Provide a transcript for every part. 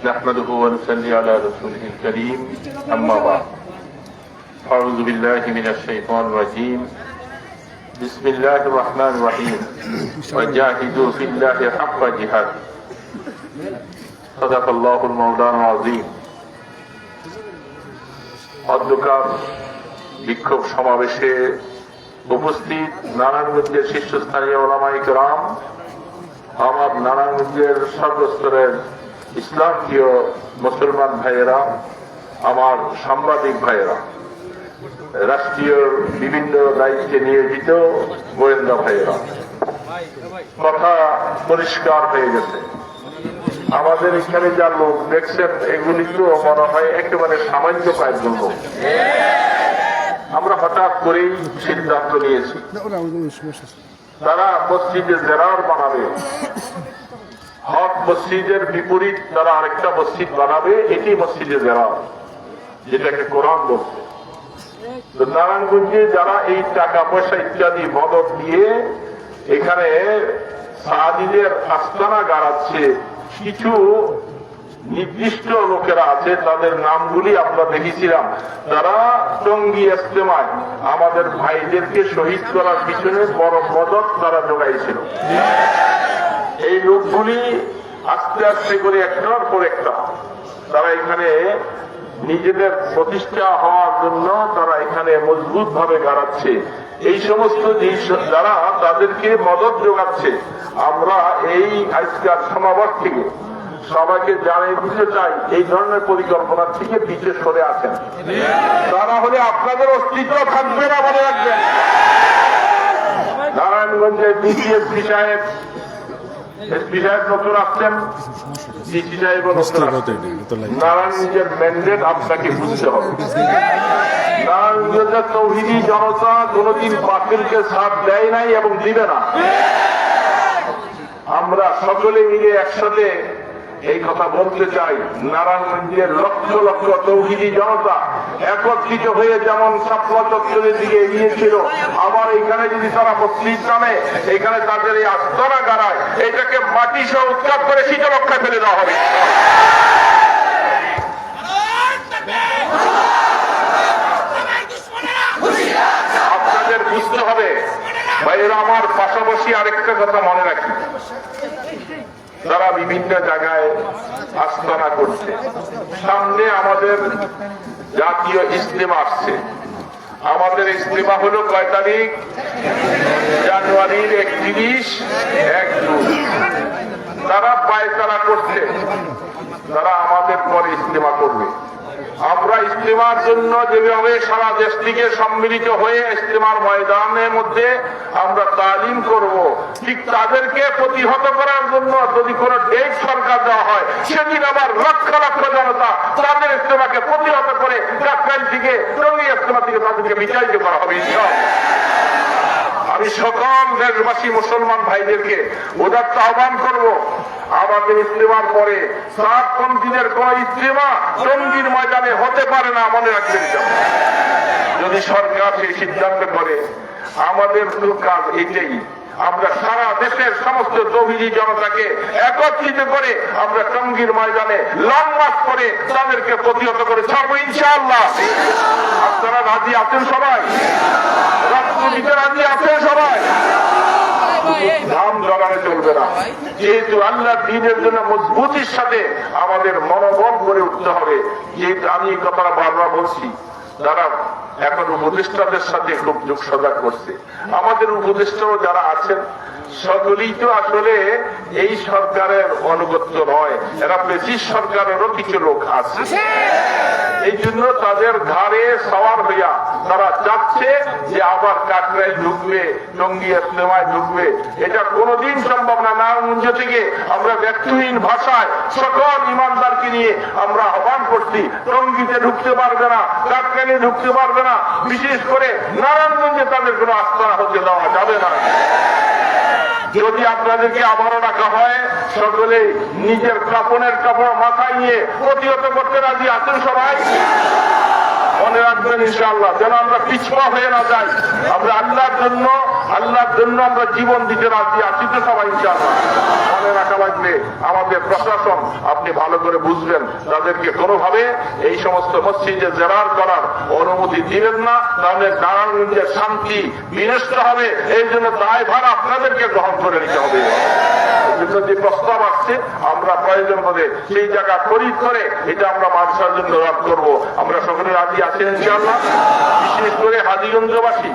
نحمده ونصلي على رسوله الكريم أما بعد أعوذ بالله من الشيطان الرجيم بسم الله الرحمن الرحيم وجاهدوا في الله حق جهاده صدق الله المولان العظيم অধ্যকার বিক্ষোভ সমাবেশে উপস্থিত নারায়ণগঞ্জের শীর্ষস্থানীয় ওলামায়ে কেরাম, আমার নারায়ণগঞ্জের সর্বস্তরের ইসলাম প্রিয় মুসলমান ভাইয়েরা, আমার সাংবাদিক ভাইয়েরা, রাষ্ট্রীয় বিভিন্ন দায়িত্বে নিয়োজিত গোয়েন্দা ভাইয়েরা, কথা পরিষ্কার হয়ে গেছে। আমাদের এখানে যা লোক দেখছেন এগুলি তো মনে হয় একেবারে সামান্য কয়েকজন লোক। আমরা হঠাৎ করেই সিদ্ধান্ত নিয়েছি তারা মসজিদে জেরার বানাবে, হক মসজিদের বিপরীত তারা আরেকটা মসজিদ বানাবে, এটি মসজিদে জেরার, যেটাকে কোরআন বলছে। তো নারায়ণগঞ্জে যারা এই টাকা পয়সা ইত্যাদি মদত দিয়ে এখানে সাহাবীদের আস্তানা গাড়াচ্ছে, কিছু নির্দিষ্ট লোকেরা আছে, তাদের নামগুলি আমরা দেখেছিলাম। তারা টঙ্গী ইজতেমায় আমাদের ভাইদেরকে শহীদ করার পিছনে বড় মদত তারা জোগাইছিল। এই লোকগুলি আস্তে আস্তে করে একটার পর একটা তারা এখানে নিজেদের প্রতিষ্ঠা হওয়ার জন্য তারা এখানে মজবুত ভাবে গাড়াচ্ছে। এই সমস্ত যারা তাদেরকে মদত যোগাচ্ছে, আমরা এই আজকের সমাবেশ থেকে সবাইকে জানিয়ে দিতে চাই, এই ধরনের পরিকল্পনা থেকে পিছিয়ে সরে আছেন। তারা হলে আপনাদের অস্তিত্ব থাকবে না, মনে রাখবেন। নারায়ণগঞ্জের এসপি সাহেব নতুন আসছেন, ডিসি সাহেব নারায়ণগঞ্জের ম্যান্ডেট আপনাকে বুঝতে হবে। নারায়ণগঞ্জের তৌহিদি জনতা কোনদিন বাতিলকে সাথ দেয় নাই এবং দিবে না। আমরা সকলে মিলে একসাথে এই কথা বলতে চাই, নারায়ণগঞ্জের লক্ষ লক্ষ তৌহিদি জনতা একত্রিত হয়ে যেমন শাপলা চত্বরের দিকে এগিয়েছিল, আবার এখানে যদি তারা মসজিদ নামে এখানে তাদের এই আস্তানা গাড়ায়, এটাকে মাটি সহ উৎখাত করে শীতলক্ষায় ফেলে দেওয়া হবে। আপনাদের বুঝতে হবে ভাইয়েরা, আমার পাশাপাশি আরেকটা কথা মনে রাখি, তারা বিভিন্ন জায়গায় আস্তানা করছে। সামনে আমাদের জাতীয় ইজতেমা আসছে। আমাদের ইজতেমা হলো কয় তারিখ? জানুয়ারির 31-1-2। তারা পায়তারা করছে, তারা আমাদের পরে ইজতেমা করবে। আমরা ইজতেমার জন্য যেভাবে সারা দেশ থেকে সম্মিলিত হয়ে ইজতেমার ময়দানের মধ্যে আমরা তালিম করব, ঠিক তাদেরকে প্রতিহত করার জন্য যদি কোন ডেট সরকার দেওয়া হয়, সেদিন আবার লক্ষ লক্ষ জনতা তাদের ইজতেমাকে প্রতিহত করে কাকরাইল থেকে টঙ্গী ইজতেমা থেকে তাদেরকে বিতাড়িত করা হবে। আমি সকল দেশবাসী মুসলমান ভাইদেরকে উদাত্ত আহ্বান করব, আমাদের ইজতেমার পরে সাতপন্থীদের কোন ইজতেমা টঙ্গীর ময়দানে হতে পারে না, মনে রাখবেন। যদি সরকার সেই সিদ্ধান্ত করে, আমাদের কাজ এটাই, আমরা সারা দেশের সমস্ত তৌহিদি জনতাকে একত্রিত করে আমরা টঙ্গীর ময়দানে লং মার্চ করে তাদেরকে প্রতিহত করে ছাড়বো ইনশাআল্লাহ। আপনারা রাজি আছেন সবাই? রাষ্ট্রপতিতে রাজি আছেন সবাই? নাম জড়ানো চলবে না, যেহেতু আল্লাহ দ্বীনের জন্য মজবুতির সাথে আমাদের মনোবল গড়ে উঠতে হবে। যেহেতু আমি এই কথাটা বারবার বলছি, যারা এখন উপদেষ্টাদের সাথে খুব যোগ সজাগ করছে, আমাদের উপদেষ্টাও যারা আছেন সকলেই তো আসলে এই সরকারের অনুগত্য নয়, এরা ব্রিটিশ সরকারেরও কিছু লোক আছে। এই জন্য তাদের ঘাড়ে সওয়ার হইয়া তারা চাচ্ছে যে আবার কাকরাইল ঢুকবে, টঙ্গী ইজতেমায় ঢুকবে। এটা কোনোদিন সম্ভব না। নারায়ণগঞ্জ থেকে আমরা ব্যক্তিহীন ভাষায় সকল ইমানদারকে নিয়ে আমরা আহ্বান করছি, টঙ্গীতে ঢুকতে পারবে না, কাকরাইলে ঢুকতে পারবে না, বিশেষ করে নারায়ণগঞ্জে তাদের কোনো আস্তানা হতে দেওয়া যাবে না। যদি আপনাদেরকে আবারও রাখা হয়, সকলে নিজের কাপড়ের কাপড় মাথায় নিয়ে প্রতিহত করতে রাজি আছেন সবাই? মনে রাখবেন ইনশাআল্লাহ, যেন আমরা পিছপা হয়ে না যাই। আমরা আল্লাহর জন্য আল্লাহর জন্য আমরা জীবন দিতে রাজি আছি তো সবাই ইনশাআল্লাহ। মনে রাখা লাগবে আমাদের প্রশাসন আপনি ভালো করে বুঝবেন, তাদেরকে কোনোভাবে এই সমস্ত মসজিদে জেরার করার অনুমতি দিবেন না, তাহলে নারায়ণগঞ্জের শান্তি বিনষ্ট হবে। এই জন্য দায়ভার আপনাদেরকে গ্রহণ করে নিতে হবে। যে প্রস্তাব আসছে আমরা প্রয়োজন হবে সেই জায়গা খরিদ করে এটা আমরা মাদ্রাসার জন্য লাভ করবো। আমরা সকলে রাজি আছেন ইনশাআল্লাহ। বিশেষ করে হাজীগঞ্জবাসী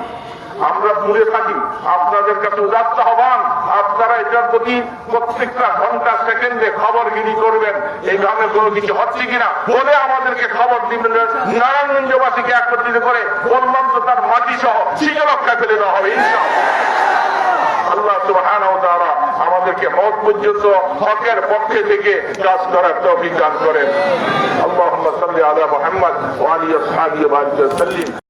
আমরা দূরে থাকি, আপনাদের কাছে উদাত্ত আহ্বান, আপনারা এটার প্রতি প্রত্যেকটা ঘন্টা সেকেন্ডে খবরগিরি করবেন এই গ্রামে কোনো কিছু হচ্ছে কিনা বলে আমাদেরকে খবর দিবেন। নারায়ণগঞ্জবাসীকে একত্রিত করে বললাম তো তার মাটি সহ শীতলক্ষায় ফেলে দেওয়া হবে ইনশাআল্লাহ। আল্লাহ সুবহানাহু ওয়া তাআলা আমাদেরকে মওত পর্যন্ত হকের পক্ষে থেকে কাজ করার তৌফিক দান করেন। আল্লাহুম্মা সাল্লি আলা মুহাম্মদ ওয়া আলি আসহাবিহি ওয়া সাল্লিম।